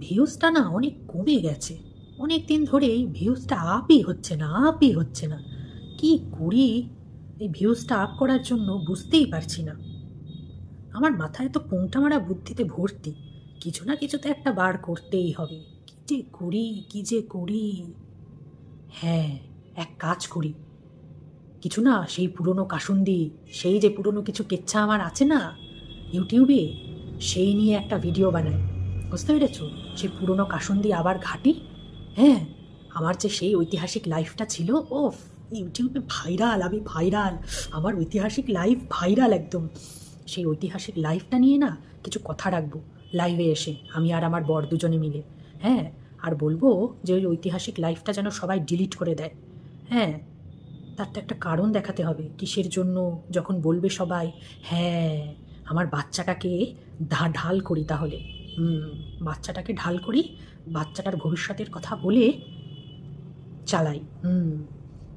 ভিউজটা না অনেক কমে গেছে। অনেক দিন ধরেই ভিউজটা আপই হচ্ছে না। কি করি এই ভিউজটা আপ করার জন্য বুঝতেই পারছি না। আমার মাথায় তো পোংটা মারা বুদ্ধিতে ভর্তি, কিছু না কিছু তো একটা বার করতেই হবে। কি যে করি। হ্যাঁ, এক কাজ করি, কিছু না সেই পুরনো কাসুন্দি, সেই যে পুরনো কিছু কেচ্ছা আমার আছে না ইউটিউবে, সেই নিয়ে একটা ভিডিও বানাই। বুঝতে পেরেছ? সেই পুরনো কাসুন্দি আবার ঘাঁটি। হ্যাঁ, আমার যে সেই ঐতিহাসিক লাইফটা ছিল, ওফ, ইউটিউবে ভাইরাল, আমি ভাইরাল, আমার ঐতিহাসিক লাইফ ভাইরাল একদম। সেই ঐতিহাসিক লাইফটা নিয়ে না কিছু কথা রাখবো লাইভে এসে, আমি আর আমার বর দুজনে মিলে। হ্যাঁ, আর বলবো যে ওই ঐতিহাসিক লাইফটা যেন সবাই ডিলিট করে দেয়। হ্যাঁ, তার তো একটা কারণ দেখাতে হবে কিসের জন্য। যখন বলবে সবাই, হ্যাঁ, আমার বাচ্চাটাকে ঢাল করি তাহলে। বাচ্চাটাকে ঢাল করি, বাচ্চাটার ভবিষ্যতের কথা বলে চালাই।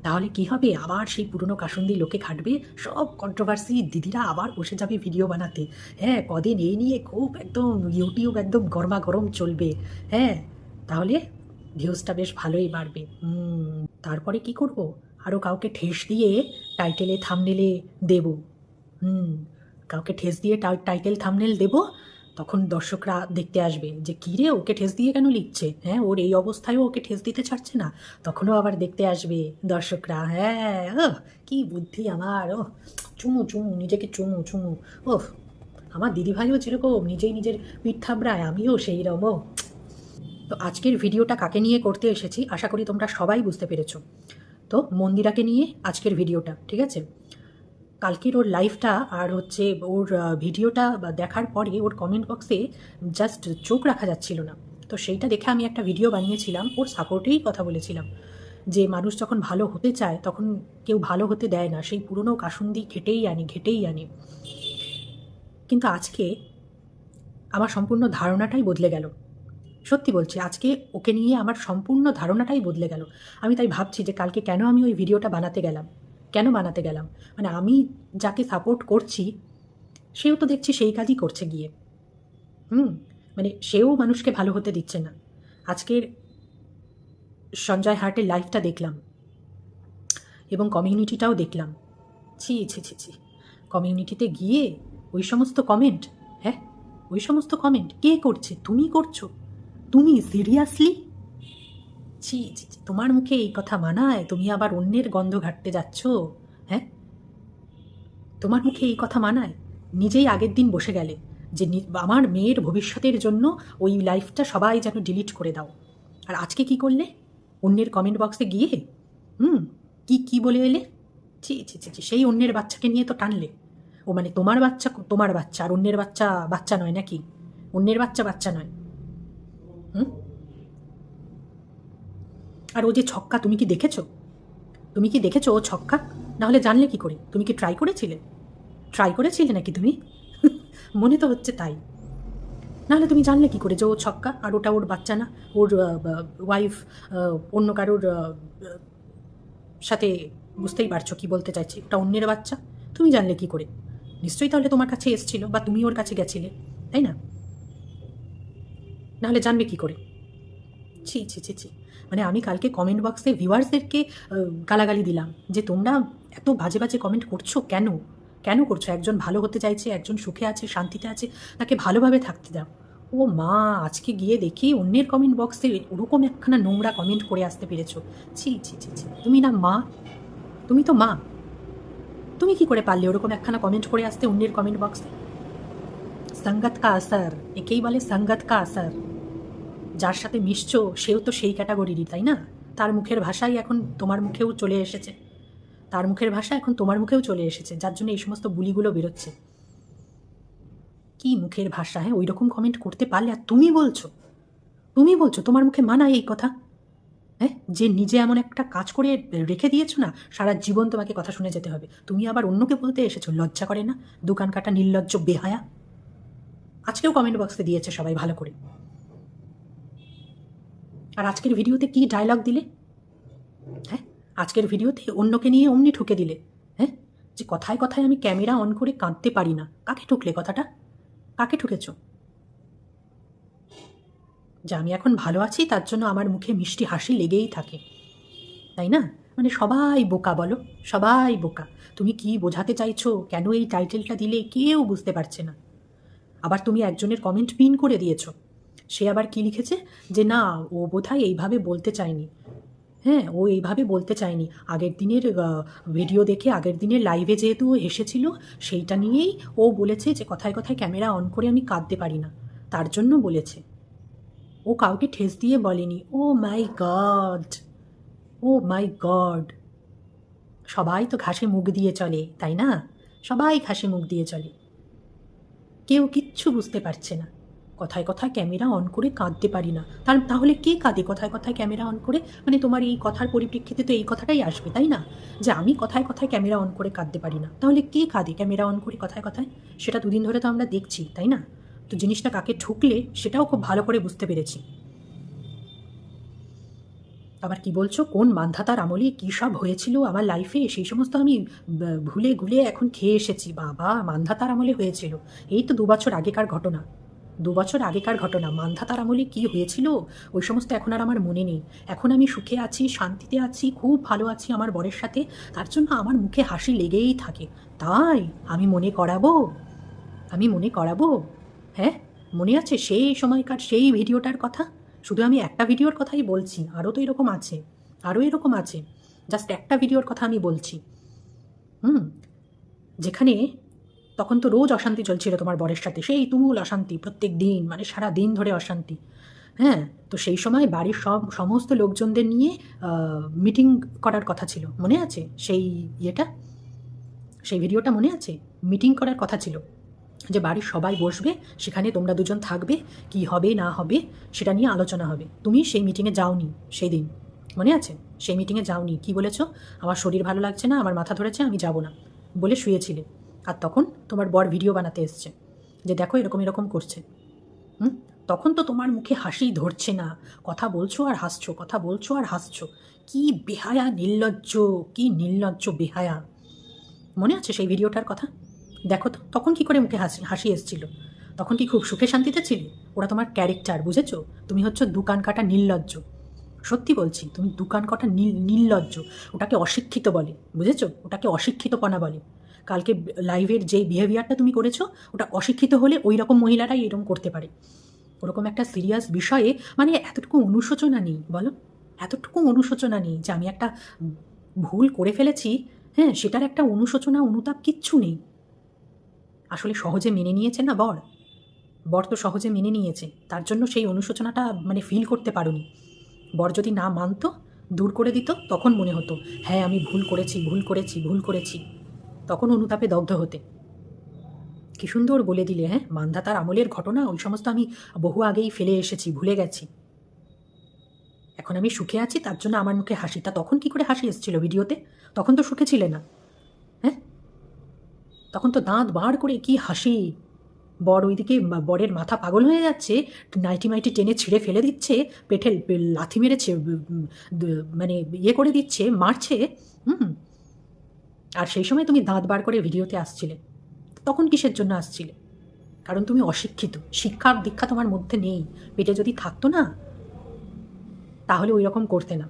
তাহলে কি হবে, আবার সেই পুরনো কাসুন্দি লোকে খাটবে, সব কন্ট্রোভার্সি দিদিরা আবার বসে যাবে ভিডিও বানাতে। হ্যাঁ, কদিন এই নিয়ে খুব একদম ইউটিউব একদম গরমা গরম চলবে। হ্যাঁ, তাহলে ভিউজটা বেশ ভালোই বাড়বে। তারপরে কি করব, আরও কাউকে ঠেস দিয়ে টাইটেলে থাম্বনেলে দেব। কাউকে ঠেস দিয়ে টাইটেল থাম্বনেল দেব, তখন দর্শকরা দেখতে আসবে যে কী রে, ওকে ঠেস দিয়ে কেন লিখছে, হ্যাঁ, ওর এই অবস্থায়ও ওকে ঠেস দিতে ছাড়ছে না। তখনও আবার দেখতে আসবে দর্শকরা। হ্যাঁ, ও কী বুদ্ধি আমার! ও চুমু চুমু, নিজেকে চুমু চুমু। ও, আমার দিদিভাইও যেরকম নিজেই নিজের পিঠ থাবড়ায়, আমিও সেই রকম। তো আজকের ভিডিওটা কাকে নিয়ে করতে এসেছি আশা করি তোমরা সবাই বুঝতে পেরেছো। তো মন্দিরাকে নিয়ে আজকের ভিডিওটা, ঠিক আছে? কালকের ওর লাইফটা আর হচ্ছে ওর ভিডিওটা দেখার পরে ওর কমেন্ট বক্সে জাস্ট চোখ রাখা যাচ্ছিল না। তো সেইটা দেখে আমি একটা ভিডিও বানিয়েছিলাম, ওর সাপোর্টেই কথা বলেছিলাম যে মানুষ যখন ভালো হতে চায় তখন কেউ ভালো হতে দেয় না, সেই পুরনো কাসুন্দি ঘেটেই আনি। কিন্তু আজকে আমার সম্পূর্ণ ধারণাটাই বদলে গেল। সত্যি বলছি, আজকে ওকে নিয়ে আমার সম্পূর্ণ ধারণাটাই বদলে গেল। আমি তাই ভাবছি যে কালকে কেন আমি ওই ভিডিওটা বানাতে গেলাম। মানে আমি যাকে সাপোর্ট করছি সেও তো দেখছি সেই কাজই করছে গিয়ে। মানে সেও মানুষকে ভালো হতে দিচ্ছে না। আজকের সঞ্জয় হার্টের লাইফটা দেখলাম এবং কমিউনিটিটাও দেখলাম। ছি ছি ছি ছি, কমিউনিটিতে গিয়ে ওই সমস্ত কমেন্ট, হ্যাঁ, ওই সমস্ত কমেন্ট কে করছে? তুমি করছো? তুমি সিরিয়াসলি? ছি ছি ছি, তোমার মুখে এই কথা মানায়? তুমি আবার অন্যের গন্ধ ঘাটতে যাচ্ছ? হ্যাঁ, তোমার মুখে এই কথা মানায়? নিজেই আগের দিন বসে গেলে যে আমার মেয়ের ভবিষ্যতের জন্য ওই লাইফটা সবাই যেন ডিলিট করে দাও। আর আজকে কি করলে? অন্যের কমেন্ট বক্সে গিয়ে কি বলে এলে? ছি ছি ছি ছি, সেই অন্যের বাচ্চাকে নিয়ে তো টানলে। ও মানে তোমার বাচ্চা আর অন্যের বাচ্চা বাচ্চা নয় নাকি? অন্যের বাচ্চা নয়। আর ও যে ছক্কা, তুমি কি দেখেছো ও ছক্কা? নাহলে জানলে কি করে? তুমি কি ট্রাই করেছিলে নাকি তুমি? মনে তো হচ্ছে তাই। নাহলে তুমি জানলে কি করে যে ও ছক্কা আর ওটা ওর বাচ্চা না? ওর ওয়াইফ অন্য কারোর সাথে, বুঝতেই পারছো কি বলতে চাইছি, ওটা অন্যের বাচ্চা। তুমি জানলে কি করে? নিশ্চয়ই তাহলে তোমার কাছে এসেছিল বা তুমি ওর কাছে গেছিলে, তাই না? নাহলে জানবে কি করে? ছি ছি ছি ছি, মানে আমি কালকে কমেন্ট বক্সে ভিউয়ার্সদেরকে গালাগালি দিলাম যে তোমরা এত বাজে বাজে কমেন্ট করছো কেন করছো? একজন ভালো হতে চাইছে, একজন সুখে আছে, শান্তিতে আছে, তাকে ভালোভাবে থাকতে দাও। ও মা, আজকে গিয়ে দেখি অন্যের কমেন্ট বক্সে ওরকম একখানা নোংরা কমেন্ট করে আসতে পেরেছো। ছি ছি ছি ছি, তুমি না মা? তুমি তো মা, তুমি কি করে পারলে ওরকম একখানা কমেন্ট করে আসতে অন্যের কমেন্ট বক্সে? সঙ্গত কা আসার, একেই বলে সঙ্গত কা আসার। যার সাথে মিশছো সেও তো সেই ক্যাটাগরিরই, তাই না? তার মুখের ভাষাই এখন তোমার মুখেও চলে এসেছে, যার জন্য এই সমস্ত বুলিগুলো বেরোচ্ছে। কি মুখের ভাষা! হ্যাঁ, ওই রকম কমেন্ট করতে পারলে, আর তুমি বলছো তোমার মুখে মানায় এই কথা? হ্যাঁ, যে নিজে এমন একটা কাজ করে রেখে দিয়েছো না, সারা জীবন তোমাকে কথা শুনে যেতে হবে, তুমি আবার অন্যকে বলতে এসেছো? লজ্জা করে না? দোকান কাটা নির্লজ্জ বেহায়া। আজকেও কমেন্ট বক্সে দিয়েছে সবাই ভালো করে। আর আজকের ভিডিওতে কি ডায়লগ দিলে? হ্যাঁ, আজকের ভিডিওতে অন্যকে নিয়ে অমনি ঠুকে দিলে। হ্যাঁ, যে কথায় কথায় আমি ক্যামেরা অন করে কাঁদতে পারি না। কাকে ঠুকলে কথাটা? কাকে ঠুকেছ? যে আমি এখন ভালো আছি, তার জন্য আমার মুখে মিষ্টি হাসি লেগেই থাকে, তাই না? মানে সবাই বোকা বলো, সবাই বোকা। তুমি কি বোঝাতে চাইছো, কেন এই টাইটেলটা দিলে, কেউ বুঝতে পারছে না। আবার তুমি একজনের কমেন্ট পিন করে দিয়েছো, সে আবার কি লিখেছে যে না, ও বোধহয় এইভাবে বলতে চায়নি। হ্যাঁ, ও এইভাবে বলতে চায়নি, আগের দিনের ভিডিও দেখে, আগের দিনের লাইভে যেহেতু ও এসেছিল, সেইটা নিয়েই ও বলেছে যে কথায় কথায় ক্যামেরা অন করে আমি কাঁদতে পারি না, তার জন্য বলেছে। ও কাউকে ঠেস দিয়ে বলেনি। ও মাই গড, ও মাই গড। সবাই তো ঘাসে মুখ দিয়ে চলে, তাই না? সবাই ঘাসে মুখ দিয়ে চলে, কেউ কিচ্ছু বুঝতে পারছে না। কথায় কথায় ক্যামেরা অন করে কাঁদতে পারি না, তাহলে কে কাঁদে কথায় কথায় ক্যামেরা অন করে? মানে তোমার এই কথার পরিপ্রেক্ষিতে তো এই কথাটাই আসবে, তাই না? যে আমি কথায় কথায় ক্যামেরা অন করে কাঁদতে পারি না, তাহলে কে কাঁদে ক্যামেরা অন করে কথায় কথায়? সেটা দুদিন ধরে তো আমরা দেখছি, তাই না? তো জিনিসটা কাকে ঠুকলে সেটাও খুব ভালো করে বুঝতে পেরেছি। আবার কি বলছো, কোন মান্ধাতার আমলে কী সব হয়েছিল আমার লাইফে, সেই সমস্ত আমি ভুলে গুলে এখন খেয়ে এসেছি। বাবা, মান্ধাতার আমলে হয়েছিল, এই তো 2 বছর আগেকার ঘটনা। 2 বছর আগেকার ঘটনা, মান্ধাতার আমলে কী হয়েছিল ওই সমস্ত এখন আর আমার মনে নেই। এখন আমি সুখে আছি, শান্তিতে আছি, খুব ভালো আছি আমার বরের সাথে, তার জন্য আমার মুখে হাসি লেগেই থাকে। তাই আমি মনে করাবো, আমি মনে করাবো। হ্যাঁ, মনে আছে সেই সময়কার সেই ভিডিওটার কথা? শুধু আমি একটা ভিডিওর কথাই বলছি, আরও তো এরকম আছে, আরও এরকম আছে। জাস্ট একটা ভিডিওর কথা আমি বলছি। যেখানে তখন তো রোজ অশান্তি চলছিল তোমার বরের সাথে, সেই তুমুল অশান্তি, প্রত্যেক দিন, মানে সারা দিন ধরে অশান্তি। হ্যাঁ, তো সেই সময় বাড়ির সমস্ত লোকজনদের নিয়ে মিটিং করার কথা ছিল, মনে আছে সেই ইয়েটা, সেই ভিডিওটা মনে আছে? মিটিং করার কথা ছিল, যে বাড়ির সবাই বসবে, সেখানে তোমরা দুজন থাকবে, কি হবে না হবে সেটা নিয়ে আলোচনা হবে। তুমি সেই মিটিংয়ে যাওনি সেই দিন, মনে আছে? সেই মিটিংয়ে যাওনি, কি বলেছো? আমার শরীর ভালো লাগছে না, আমার মাথা ধরেছে, আমি যাব না বলে শুয়েছিলে। আর তখন তোমার বর ভিডিও বানাতে এসছে যে দেখো এরকম এরকম করছে। হুম, তখন তো তোমার মুখে হাসি ধরছে না, কথা বলছো আর হাসছো, কথা বলছো আর হাসছো। কি বেহায়া নির্লজ্জ, কি নির্লজ্জ বেহায়া। মনে আছে সেই ভিডিওটার কথা? দেখো তো তখন কি করে মুখে হাসি হাসি এসেছিল, তখন কি খুব সুখে শান্তিতে ছিলে? ওরা তোমার ক্যারেক্টার, বুঝেছো? তুমি হচ্ছে দোকান কাটা নির্লজ্জ, সত্যি বলছি, তুমি দোকান কাটা নির্লজ্জ। ওটাকে অশিক্ষিত বলে, বুঝেছো? ওটাকে অশিক্ষিতপনা বলে। কালকে লাইভের যে বিহেভিয়ারটা তুমি করেছো, ওটা অশিক্ষিত হলে ওই রকম মহিলারাই এরকম করতে পারে। ওরকম একটা সিরিয়াস বিষয়ে মানে এতটুকু অনুশোচনা নেই, বলো? এতটুকু অনুশোচনা নেই যে আমি একটা ভুল করে ফেলেছি, হ্যাঁ, সেটার একটা অনুশোচনা অনুতাপ কিচ্ছু নেই। আসলে সহজে মেনে নিয়েছে না বর, বর তো সহজে মেনে নিয়েছে, তার জন্য সেই অনুশোচনাটা মানে ফিল করতে পারোনি। বর যদি না মানতো, দূর করে দিত, তখন মনে হতো হ্যাঁ আমি ভুল করেছি, ভুল করেছি, ভুল করেছি, তখন অনুতাপে দগ্ধ হতে। কি সুন্দর বলে দিলে, হ্যাঁ, মান্ধাতার আমলের ঘটনা ওই সমস্ত আমি বহু আগেই ফেলে এসেছি, ভুলে গেছি। এখন আমি সুখে আছি, তার জন্য আমার মুখে হাসি। তা তখন কি করে হাসি এসেছিল ভিডিওতে? তখন তো সুখে ছিলে না। হ্যাঁ, তখন তো দাঁত বার করে কি হাসি। বর ওইদিকে, বরের মাথা পাগল হয়ে যাচ্ছে, নাইটি মাইটি টেনে ছিঁড়ে ফেলে দিচ্ছে, পেটে লাথি মেরেছে, মানে ইয়ে করে দিচ্ছে, মারছে। হুম, আর সেই সময় তুমি দাঁত বার করে ভিডিওতে আসছিলে। তখন কিসের জন্য আসছিলে? কারণ তুমি অশিক্ষিত, শিক্ষার দীক্ষা তোমার মধ্যে নেই। পেটে যদি থাকতো না, তাহলে ওই রকম করতে না।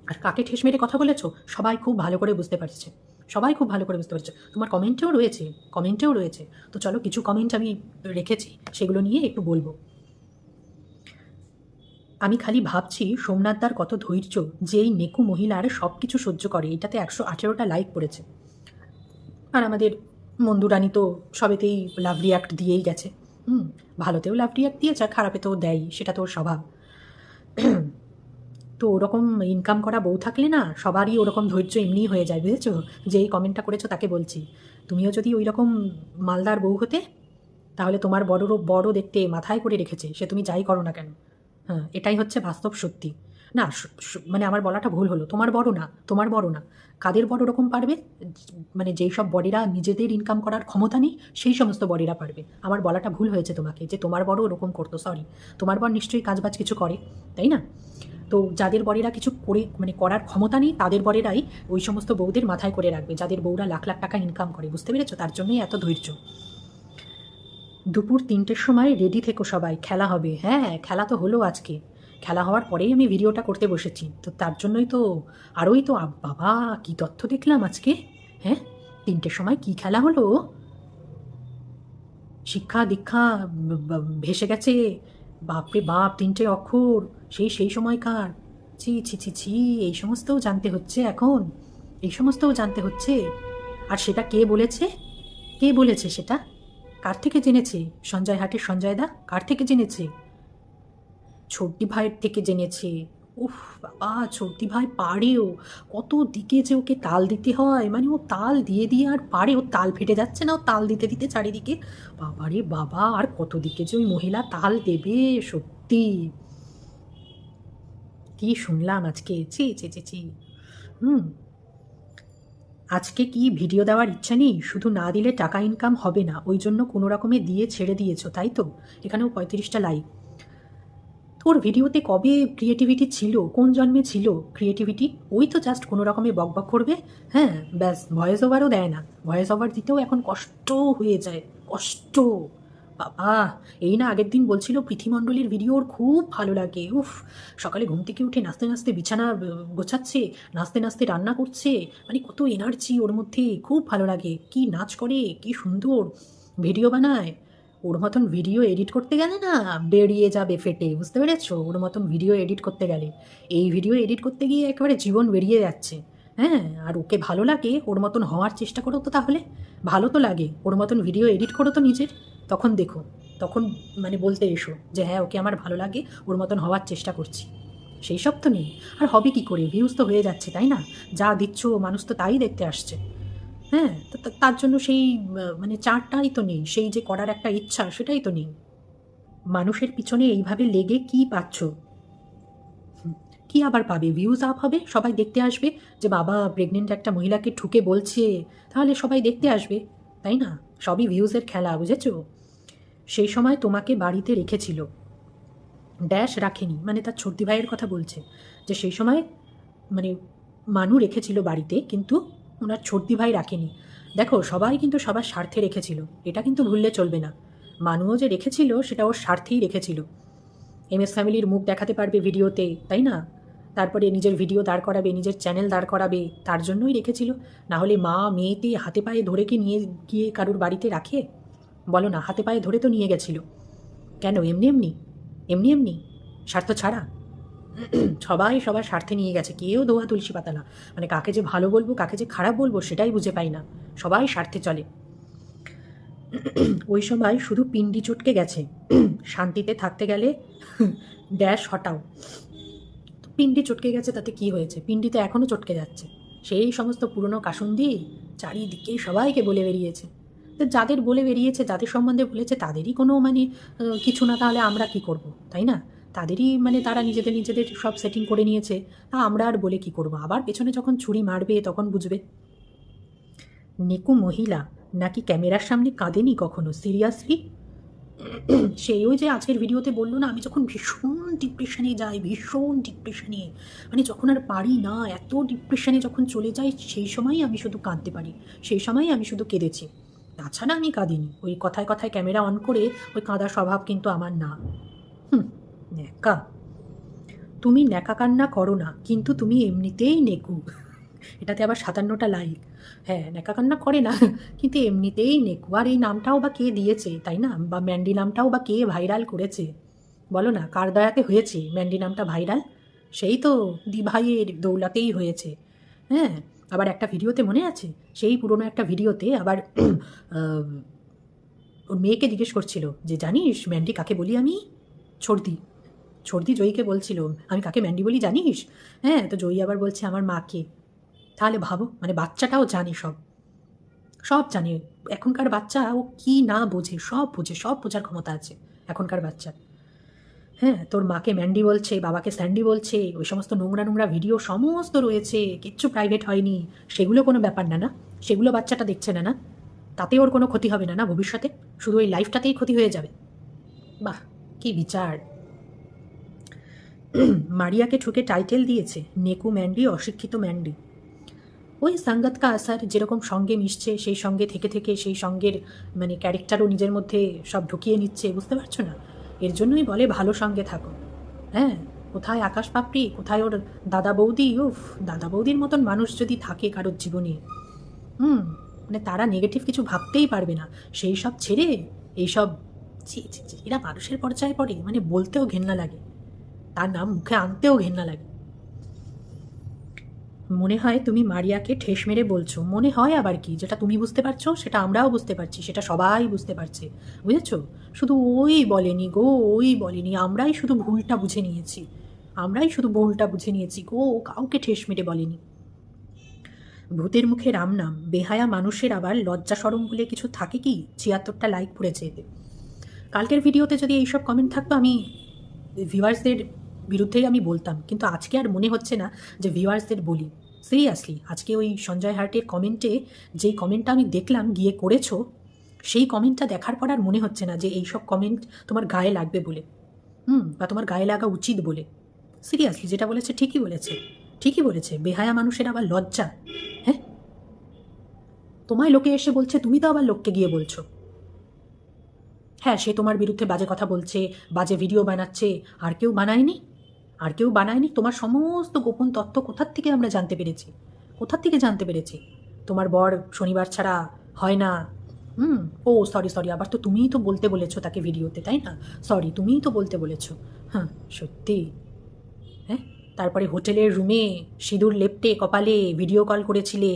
আর কাকে ঠেস মেরে কথা বলেছো সবাই খুব ভালো করে বুঝতে পারছে, সবাই খুব ভালো করে বুঝতে পারছে। তোমার কমেন্টেও রয়েছে, কমেন্টেও রয়েছে। তো চলো কিছু কমেন্ট আমি রেখেছি, সেগুলো নিয়ে একটু বলবো। আমি খালি ভাবছি সোমনাথদার কত ধৈর্য, যে এই নেকু মহিলার সব কিছু সহ্য করে। এটাতে 118টা লাইক পড়েছে। আর আমাদের মন্দুরানী তো সবেতেই লাভ রিয়াক্ট দিয়েই গেছে। ভালোতেও লাভ রিয়াক্ট দিয়েছে, আর খারাপেতেও দেয়, সেটা তো ওর স্বভাব। তো ওরকম ইনকাম করা বউ থাকলে না, সবারই ওরকম ধৈর্য এমনিই হয়ে যায়, বুঝেছো? যে এই কমেন্টটা করেছো তাকে বলছি, তুমিও যদি ওই রকম মালদার বউ হতে, তাহলে তোমার বড় দেখতে মাথায় করে রেখেছে, সে তুমি যাই করো না কেন। হ্যাঁ, এটাই হচ্ছে বাস্তব সত্যি। না, মানে আমার বলাটা ভুল হলো, তোমার বড় না, তোমার বড় না। কাদের বড় ওরকম পারবে? মানে যেই সব বডিরা নিজেদের ইনকাম করার ক্ষমতা নেই, সেই সমস্ত বডিরা পারবে। আমার বলাটা ভুল হয়েছে তোমাকে, যে তোমার বড় ওরকম করতো, সরি। তোমার বর নিশ্চয়ই কাজবাজ কিছু করে, তাই না? তো যাদের বরেরা কিছু করে মানে করার ক্ষমতা নেই, তাদের বরেরাই ওই সমস্ত বউদের মাথায় করে রাখবে, যাদের বউরা লাখ লাখ টাকা ইনকাম করে, বুঝতে পেরেছো? তার জন্যই এত ধৈর্য। দুপুর 3টের সময় রেডি থেকো সবাই, খেলা হবে। হ্যাঁ, খেলা তো হলো আজকে। খেলা হওয়ার পরেই আমি ভিডিওটা করতে বসেছি, তো তার জন্যই তো আরোই তো বাবা কি তথ্য দেখলাম আজকে। হ্যাঁ, 3টের সময় কি খেলা হলো, শিক্ষা দীক্ষা ভেসে গেছে। বাপরে বাপ, 3টে অক্ষর, সেই সময়কার। ছি ছি ছি ছি, এই সমস্তও জানতে হচ্ছে এখন, এই সমস্তও জানতে হচ্ছে। আর সেটা কে বলেছে, কে বলেছে সেটা, কার থেকে জেনেছে? সঞ্জয় হাটের সঞ্জয় দা কার থেকে জেনেছে? ছোটদি ভাইয়ের থেকে জেনেছে। উফ বাবা, ছোটদি ভাই পারেও, কত দিকে যে ওকে তাল দিতে হয়, মানে ও তাল দিয়ে দিয়ে আর পারে, ও তাল ফেটে যাচ্ছে না ও তাল দিতে দিতে চারিদিকে। বাবারে বাবা, আর কত দিকে যে ওই মহিলা তাল দেবে, সত্যি। কি শুনলাম আজকে, ছি ছি ছি ছি। হুম, আজকে কি ভিডিও দেওয়ার ইচ্ছা নেই? শুধু না দিলে টাকা ইনকাম হবে না, ওই জন্য কোনো রকমে দিয়ে ছেড়ে দিয়েছো, তাই তো? এখানেও 35টা লাইক। তোর ভিডিওতে কবে ক্রিয়েটিভিটি ছিল? কোন জন্মে ছিল ক্রিয়েটিভিটি? ওই তো জাস্ট কোনো রকমে বকবক করবে। হ্যাঁ ব্যাস, ভয়েস ওভারও দেয় না, ভয়েস ওভার দিতেও এখন কষ্ট হয়ে যায়, কষ্ট। বাবা, এই না আগের দিন বলছিল পৃথিমণ্ডলীর ভিডিও ওর খুব ভালো লাগে। উফ, সকালে ঘুম থেকে উঠে নাচতে নাচতে বিছানা গোছাচ্ছে, নাচতে নাচতে রান্না করছে, মানে কত এনার্জি ওর মধ্যে, খুব ভালো লাগে। কি নাচ করে, কি সুন্দর ভিডিও বানায়। ওর মতন ভিডিও এডিট করতে গেলে না বেরিয়ে যাবে ফেটে, বুঝতে পেরেছো? ওর মতন ভিডিও এডিট করতে গেলে, এই ভিডিও এডিট করতে গিয়ে একেবারে জীবন বেরিয়ে যাচ্ছে। হ্যাঁ, আর ওকে ভালো লাগে, ওর মতন হওয়ার চেষ্টা করো তো তাহলে। ভালো তো লাগে, ওর মতন ভিডিও এডিট করো তো নিজের, তখন দেখো, তখন মানে বলতে এসো যে হ্যাঁ ওকে আমার ভালো লাগে, ওর মতন হওয়ার চেষ্টা করছি। সেই সব তো নেই। আর হবে কি করে, ভিউজ তো হয়ে যাচ্ছে তাই না? যা দিচ্ছ মানুষ তো তাই দেখতে আসছে। হ্যাঁ, তার জন্য সেই মানে চারটাই তো নেই, সেই যে করার একটা ইচ্ছা সেটাই তো নেই। মানুষের পিছনে এইভাবে লেগে কি পাচ্ছ? কি আবার পাবে? ভিউজ আপ হবে, সবাই দেখতে আসবে, যে বাবা প্রেগনেন্ট একটা মহিলাকে ঠুকে বলছে, তাহলে সবাই দেখতে আসবে, তাই না? সবই ভিউজের খেলা, বুঝেছো? সেই সময় তোমাকে বাড়িতে রেখেছিল, ড্যাশ রাখেনি, মানে তার ছোটদি ভাইয়ের কথা বলছে, যে সেই সময় মানে মানু রেখেছিল বাড়িতে, কিন্তু ওনার ছোটদি ভাই রাখেনি। দেখো, সবাই কিন্তু সবার স্বার্থে রেখেছিল, এটা কিন্তু ভুললে চলবে না। মানুও যে রেখেছিল সেটা ওর স্বার্থেই রেখেছিল। MS ফ্যামিলির মুখ দেখাতে পারবে ভিডিওতে, তাই না? তারপরে নিজের ভিডিও দাঁড় করাবে, নিজের চ্যানেল দাঁড় করাবে, তার জন্যই রেখেছিল। না হলে মা মেয়েতে হাতে পায়ে ধরে কি নিয়ে গিয়ে কারুর বাড়িতে রাখে? বলো না, হাতে পায়ে ধরে তো নিয়ে গেছিল। কেন? এমনি এমনি, এমনি এমনি, স্বার্থ ছাড়া। সবাই সবার স্বার্থে নিয়ে গেছে, কেউ দোয়া তুলসী পাতা না। মানে কাকে যে ভালো বলবো কাকে যে খারাপ বলবো সেটাই বুঝে পাই না, সবাই স্বার্থে চলে। ওই সময় শুধু পিন্ডি চটকে গেছে, শান্তিতে থাকতে গেলে ড্যাশ হটাও। তো পিন্ডি চটকে গেছে তাতে কি হয়েছে? পিন্ডিতে এখনও চটকে যাচ্ছে, সেই সমস্ত পুরনো কাসুন্দি চারিদিকে সবাইকে বলে বেরিয়েছে। তো যাদের বলে বেরিয়েছে, যাদের সম্বন্ধে বলেছে, তাদেরই কোনো মানে কিছু না, তাহলে আমরা কি করব, তাই না? তাদেরই মানে তারা নিজেদের নিজেদের সব সেটিং করে নিয়েছে, তা আমরা আর বলে কি করব? আবার পেছনে যখন ছুরি মারবে তখন বুঝবে। নেকু মহিলা নাকি ক্যামেরার সামনে কাঁদেনি কখনো? সিরিয়াসলি? সেই ওই যে আজকের ভিডিওতে বললো না, আমি যখন ভীষণ ডিপ্রেশনে যাই, ভীষণ ডিপ্রেশনে, মানে যখন আর পারি না, এত ডিপ্রেশনে যখন চলে যাই, সেই সময়ই আমি শুধু কাঁদতে পারি, সেই সময়ই আমি শুধু কেঁদেছি। তাছাড়া আমি কাঁদিনি। ওই কথায় কথায় ক্যামেরা অন করে ওই কাঁদার স্বভাব কিন্তু আমার না। ন্যাকা। তুমি ন্যাকা কান্না করো না, কিন্তু তুমি এমনিতেই নেকু। এটাতে আবার 57টা লাইক। হ্যাঁ, ন্যাকা কান্না করে না, কিন্তু এমনিতেই নেকু। আর এই নামটাও বা কে দিয়েছে, তাই না? বা ম্যান্ডি নামটাও বা কে ভাইরাল করেছে? বলো না, কার দয়াতে হয়েছে ম্যান্ডি নামটা ভাইরাল? সেই তো দিভাইয়ের দৌলাতেই হয়েছে। হ্যাঁ, আবার একটা ভিডিওতে মনে আছে, সেই পুরনো একটা ভিডিওতে আবার আহ, ওর মেয়েকে জিজ্ঞেস করছিল যে জানিস ম্যান্ডি কাকে বলি আমি? ছর্দি, ছর্দি জয়ীকে বলছিল আমি কাকে ম্যান্ডি বলি জানিস? হ্যাঁ, তো জয়ী আবার বলছে আমার মাকে। তাহলে ভাবো, মানে বাচ্চাটাও জানে, সব সব জানে। এখনকার বাচ্চা ও কি না বোঝে, সব বোঝে, সব বোঝার ক্ষমতা আছে এখনকার বাচ্চা। হ্যাঁ, তোর মাকে ম্যান্ডি বলছে, বাবাকে স্যান্ডি বলছে, ওই সমস্ত নোংরা নোংরা ভিডিও সমস্ত রয়েছে, কিচ্ছু প্রাইভেট হয়নি, সেগুলো কোনো ব্যাপার না, না সেগুলো বাচ্চাটা দেখছে না, না তাতে ওর কোনো ক্ষতি হবে না, না ভবিষ্যতে, শুধু ওই লাইফটাতেই ক্ষতি হয়ে যাবে। বাহ, কি বিচার! মারিয়াকে ঠুকে টাইটেল দিয়েছে নেকু ম্যান্ডি, অশিক্ষিত ম্যান্ডি। ওই সঙ্গত কা আসার, যেরকম সঙ্গে মিশছে সেই সঙ্গে থেকে থেকে সেই সঙ্গের মানে ক্যারেক্টারও নিজের মধ্যে সব ঢুকিয়ে নিচ্ছে, বুঝতে পারছো না? এর জন্যই বলে ভালো সঙ্গে থাকো। হ্যাঁ, কোথায় আকাশ পাপড়ি, কোথায় ওর দাদা বৌদি, উফ, দাদা বৌদির মতন মানুষ যদি থাকে কারোর জীবনে, মানে তারা নেগেটিভ কিছু ভাবতেই পারবে না। সেই সব ছেড়ে এইসব, ছি ছি ছি, এরা মানুষের পর্যায়ে পড়ে, মানে বলতেও ঘেন্না লাগে, তার নাম মুখে আনতেও ঘেন্না লাগে। মনে হয় তুমি মারিয়াকে ঠেস মেরে বলছো, মনে হয় আবার কি? যেটা তুমি বুঝতে পারছো সেটা আমরাও বুঝতে পারছি, সেটা সবাই বুঝতে পারছে, বুঝেছো? শুধু ওই বলেনি গো, ওই বলেনি, আমরাই শুধু ভুলটা বুঝে নিয়েছি, আমরাই শুধু ভুলটা বুঝে নিয়েছি গো, কাউকে ঠেস মেরে বলেনি। ভূতের মুখে রাম নাম, বেহায়া মানুষের আবার লজ্জা সরম বলে কিছু থাকে কি? ৭৬টা লাইক পড়েছে এতে। কালকের ভিডিওতে যদি এইসব কমেন্ট থাকতো আমি ভিউয়ার্সদের বিরুদ্ধেই আমি বলতাম, কিন্তু আজকে আর মনে হচ্ছে না যে ভিউয়ার্সদের বলি। সিরিয়াসলি আজকে ওই সঞ্জয় হার্টের কমেন্টে যেই কমেন্টটা আমি দেখলাম গিয়ে করেছো, সেই কমেন্টটা দেখার পর আর মনে হচ্ছে না যে এইসব কমেন্ট তোমার গায়ে লাগবে বলে, বা তোমার গায়ে লাগা উচিত বলে। সিরিয়াসলি যেটা বলেছে ঠিকই বলেছে, ঠিকই বলেছে। বেহায়া মানুষের আবার লজ্জা? হ্যাঁ, তোমায় লোকে এসে বলছে, তুমি তো আবার লোককে গিয়ে বলছো। হ্যাঁ, সে তোমার বিরুদ্ধে বাজে কথা বলছে, বাজে ভিডিও বানাচ্ছে, আর কেউ বানায়নি? আর কেউ বানায়নি? তোমার সমস্ত গোপন তথ্য কোথার থেকে আমরা জানতে পেরেছি, কোথার থেকে জানতে পেরেছি? তোমার বর শনিবার ছাড়া হয় না। ও সরি সরি, আবার তো তুমিই তো বলতে বলেছো তাকে ভিডিওতে, তাই না? সরি, তুমিই তো বলতে বলেছো। হ্যাঁ, সত্যি। হ্যাঁ, তারপরে হোটেলের রুমে সিঁদুর লেপ্টে কপালে ভিডিও কল করেছিলে,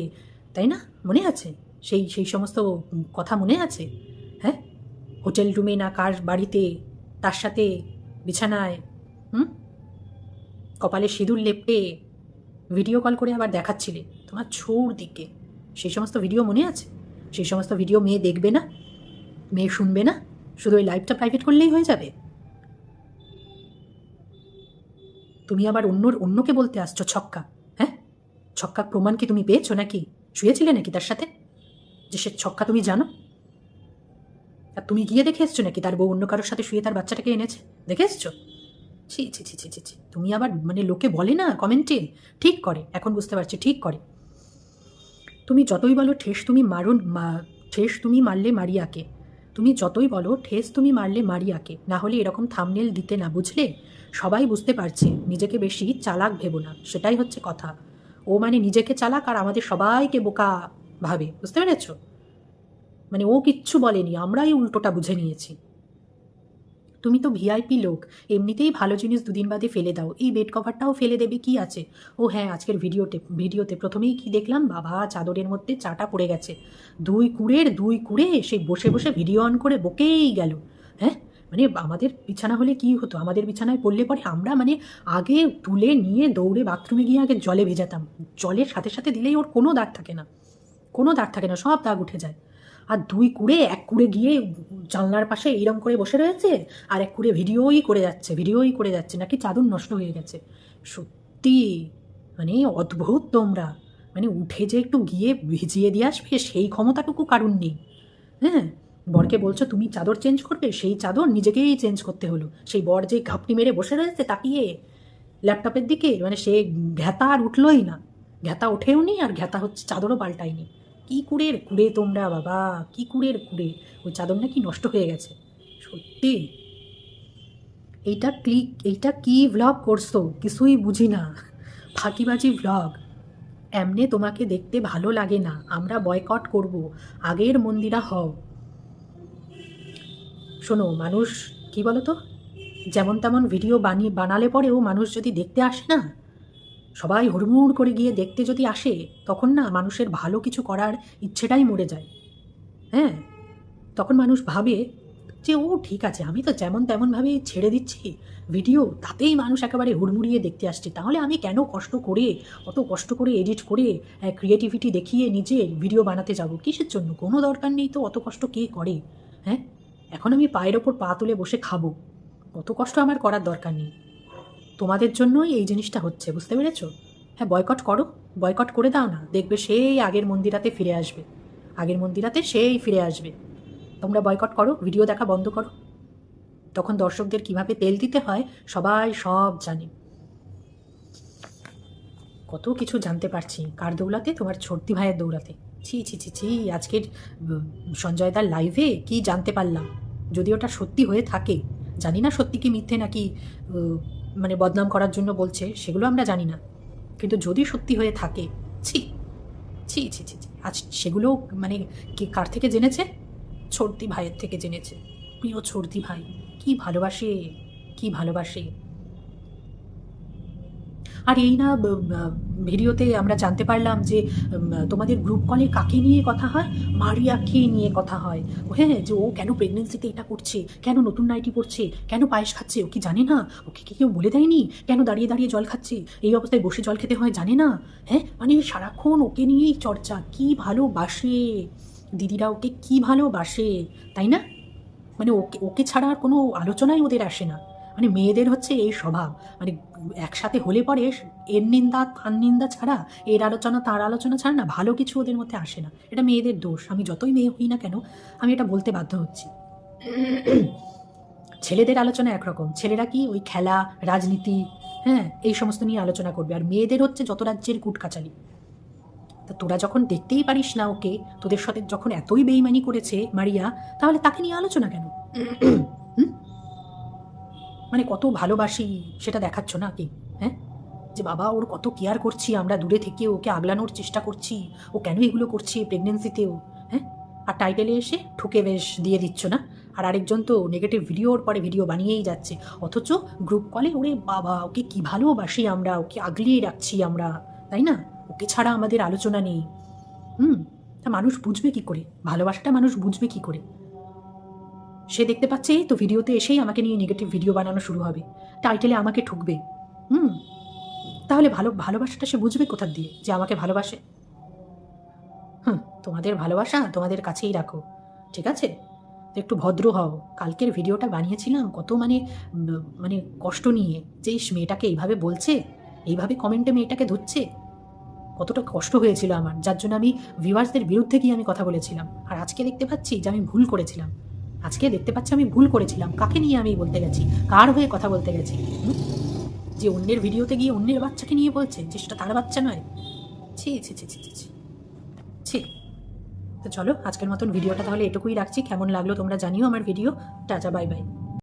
তাই না? মনে আছে? সেই সেই সমস্ত কথা মনে আছে? হ্যাঁ, হোটেল রুমে না কার বাড়িতে, তার সাথে বিছানায়, কপালে সিঁদুর লেপ্টে ভিডিও কল করে আবার দেখাচ্ছিলে তোমার ছৌর দিকে। সেই সমস্ত ভিডিও মনে আছে? সেই সমস্ত ভিডিও মেয়ে দেখবে না, মেয়ে শুনবে না, শুধু ওই লাইভটা প্রাইভেট করলেই হয়ে যাবে? তুমি আবার অন্যকে বলতে আসছো ছক্কা? হ্যাঁ, ছক্কা প্রমাণ কি তুমি পেয়েছো নাকি? শুয়েছিলে নাকি তার সাথে, যে সে ছক্কা তুমি জানো? আর তুমি গিয়ে দেখে এসছো নাকি তার বউ অন্য কারোর সাথে শুয়ে তার বাচ্চাটাকে এনেছে? দেখে এসছো? ছি ছি ছি ছি ছি ছি, তুমি আবার মানে লোকে বলে না কমেন্টে, ঠিক করে, এখন বুঝতে পারছি ঠিক করে। তুমি যতই বলো ঠেস তুমি ঠেস তুমি মারলে মারিয়াকে, তুমি যতই বলো ঠেস তুমি মারলে মারিয়াকে, না হলে এরকম থাম্বনেল দিতে না, বুঝলে? সবাই বুঝতে পারছে, নিজেকে বেশি চালাক ভেবো না, সেটাই হচ্ছে কথা। ও মানে নিজেকে চালাক আর আমাদের সবাইকে বোকা ভাবে, বুঝতে পেরেছো? মানে ও কিচ্ছু বলেনি, আমরাই উল্টোটা বুঝে নিয়েছি। তুমি তো ভিআইপি লোক, এমনিতেই ভালো জিনিস দুদিন বাদে ফেলে দাও, এই বেড কভারটাও ফেলে দেবে কি আছে? ও হ্যাঁ, আজকের ভিডিওতে প্রথমেই কি দেখলাম, বাবা চাদরের মধ্যে চাটা পড়ে গেছে, দুই কুড়ে সেই বসে বসে ভিডিও অন করে বকেই গেল। হ্যাঁ, মানে আমাদের বিছানা হলে কি হতো, আমাদের বিছানায় পড়লে পরে আমরা মানে আগে তুলে নিয়ে দৌড়ে বাথরুমে গিয়ে আগে জলে ভেজাতাম, জলের সাথে সাথে দিলেই ওর কোনো দাগ থাকে না, কোনো দাগ থাকে না, সব দাগ উঠে যায়। আর এক কুড়ে গিয়ে জানলার পাশে এইরকম করে বসে রয়েছে, আর এক কুড়ে ভিডিওই করে যাচ্ছে নাকি চাদর নষ্ট হয়ে গেছে। সত্যি মানে অদ্ভুত তোমরা, মানে উঠে যে একটু গিয়ে ভিজিয়ে দিয়ে আসবে সেই ক্ষমতাটুকু কারুর নেই। হ্যাঁ, বরকে বলছো তুমি চাদর চেঞ্জ করবে, সেই চাদর নিজেকেই চেঞ্জ করতে হলো। সেই বর যে ঘাপটি মেরে বসে রয়েছে তাকিয়ে ল্যাপটপের দিকে, মানে সে ঘ্যাতা আর উঠলোই না, ঘ্যাতা ওঠেও নি, আর ঘ্যাতা হচ্ছে চাদরও পাল্টায়নি। কি কুড়ের কুড়ে তোমরা বাবা, কি কুড়ের কুড়ে, ওই চাদর নাকি নষ্ট হয়ে গেছে। সত্যি এইটা কি ভ্লগ করছো কিছুই বুঝি না, ফাঁকিবাজি ভ্লগ। এমনে তোমাকে দেখতে ভালো লাগে না, আমরা বয়কট করব, আগের মন্দিরা হও। শোনো, মানুষ কি বলো তো, যেমন তেমন ভিডিও বানালে পরেও মানুষ যদি দেখতে আসে না, সবাই হুড়মুড় করে গিয়ে দেখতে যদি আসে, তখন না মানুষের ভালো কিছু করার ইচ্ছেটাই মরে যায়। হ্যাঁ, তখন মানুষ ভাবে যে ও ঠিক আছে, আমি তো যেমন তেমনভাবে ছেড়ে দিচ্ছি ভিডিও, তাতেই মানুষ একেবারে হুড়মুড়িয়ে দেখতে আসছে, তাহলে আমি কেন অত কষ্ট করে এডিট করে ক্রিয়েটিভিটি দেখিয়ে নিজে ভিডিও বানাতে যাব, কিসের জন্য? কোনো দরকার নেই তো, অত কষ্ট কে করে? হ্যাঁ, এখন আমি পায়ের ওপর পা তুলে বসে খাবো, অত কষ্ট আমার করার দরকার নেই। তোমাদের জন্যই এই জিনিসটা হচ্ছে, বুঝতে পেরেছো? হ্যাঁ, বয়কট করো, বয়কট করে দাও না, দেখবে সেই আগের মন্দিরাতে ফিরে আসবে, আগের মন্দিরাতে সেই ফিরে আসবে। তোমরা বয়কট করো, ভিডিও দেখা বন্ধ করো, তখন দর্শকদের কিভাবে তেল দিতে হয় সবাই সব জানে। কত কিছু জানতে পারছি কার দৌলাতে? তোমার ছোট্টি ভাইয়ের দৌলাতে। ছি ছি ছি ছি, আজকের সঞ্জয়দার লাইভে কি জানতে পারলাম, যদি ওটা সত্যি হয়ে থাকে, জানি না সত্যি কি মিথ্যে নাকি মানে বদনাম করার জন্য বলছে, সেগুলো আমরা জানি না, কিন্তু যদি সত্যি হয়ে থাকে, ছি ছি ছি ছি ছি, আজ সেগুলো মানে কে কার থেকে জেনেছে? ছোটদি ভাইয়ের থেকে জেনেছে। প্রিয় ছোটদি ভাই, কি ভালোবাসে, কি ভালোবাসে। আর এই না ভিডিওতে আমরা জানতে পারলাম যে তোমাদের গ্রুপ কলে কাকে নিয়ে কথা হয়? মারিয়াকে নিয়ে কথা হয়। হ্যাঁ, যে ও কেন প্রেগনেন্সিতে এটা করছে, কেন নতুন নাইটি পরছে, কেন পায়েস খাচ্ছে, ও কি জানে না? ওকে কি কেউ বলে দেয়নি? কেন দাঁড়িয়ে দাঁড়িয়ে জল খাচ্ছে, এই অবস্থায় বসে জল খেতে হয় জানে না? হ্যাঁ, মানে সারাক্ষণ ওকে নিয়েই চর্চা। কি ভালোবাসে দিদিরা ওকে, কি ভালোবাসে, তাই না? মানে ওকে ওকে ছাড়া আর কোনো আলোচনাই ওদের আসে না। মানে মেয়েদের হচ্ছে এই স্বভাব, মানে একসাথে হলে পরে এর নিন্দা তার নিন্দা ছাড়া, এর আলোচনা তার আলোচনা ছাড়া না ভালো কিছু ওদের মধ্যে আসে না। এটা মেয়েদের দোষ, আমি যতই মেয়ে হই না কেন আমি এটা বলতে বাধ্য হচ্ছি। ছেলেদের আলোচনা একরকম, ছেলেরা কি ওই খেলা, রাজনীতি, হ্যাঁ, এই সমস্ত নিয়ে আলোচনা করবে, আর মেয়েদের হচ্ছে যত রাজ্যের কুটকাচালি। তা তোরা যখন দেখতেই পারিস না ওকে, তোদের সাথে যখন এতই বেইমানি করেছে মারিয়া, তাহলে তাকে নিয়ে আলোচনা কেন? মানে কত ভালোবাসি সেটা দেখাচ্ছ না কি? হ্যাঁ, যে বাবা ওর কত কেয়ার করছি আমরা দূরে থেকে, ওকে আগলানোর চেষ্টা করছি, ও কেন এগুলো করছে প্রেগনেন্সিতেও, হ্যাঁ, আর টাইটেলে এসে ঠুকে বেশ দিয়ে দিচ্ছ না। আর আরেকজন তো নেগেটিভ ভিডিওর পরে ভিডিও বানিয়েই যাচ্ছে, অথচ গ্রুপ কলে ওরে বাবা ওকে কি ভালোবাসি আমরা, ওকে আগলিয়ে রাখছি আমরা, তাই না? ওকে ছাড়া আমাদের আলোচনা নেই। তা মানুষ বুঝবে কি করে ভালোবাসাটা, মানুষ বুঝবে কি করে? সে দেখতে পাচ্ছে তো ভিডিওতে এসেই আমাকে নিয়ে নেগেটিভ ভিডিও বানানো শুরু হবে, টাইটেলে আমাকে ঠুকবে। তাহলে ভালোবাসাটা সে বুঝবে কোথার দিয়ে যে আমাকে ভালোবাসে? তোমাদের ভালোবাসা তোমাদের কাছেই রাখো, ঠিক আছে? তো একটু ভদ্র হও। কালকের ভিডিওটা বানিয়েছিলাম কত মানে মানে কষ্ট নিয়ে, যে মেয়েটাকে এইভাবে বলছে, এইভাবে কমেন্টে মেয়েটাকে ধুচ্ছে, কতটা কষ্ট হয়েছিল আমার, যার জন্য আমি ভিউয়ার্সদের বিরুদ্ধে গিয়ে আমি কথা বলেছিলাম। আর আজকে দেখতে পাচ্ছি যে আমি ভুল করেছিলাম, আজকে দেখতে পাচ্ছি আমি ভুল করেছিলাম। কাকে নিয়ে আমি বলতে গেছি, কার হয়ে কথা বলতে গেছি? যে অন্যের ভিডিওতে গিয়ে অন্যের বাচ্চাকে নিয়ে বলছে যে সেটা তার বাচ্চা নয়। ছি ছি ছি ছি ছি ছি ছি। তো চলো আজকের মতন ভিডিওটা তাহলে এটুকুই রাখছি। কেমন লাগলো তোমরা জানিও আমার ভিডিও। Tata, bye bye.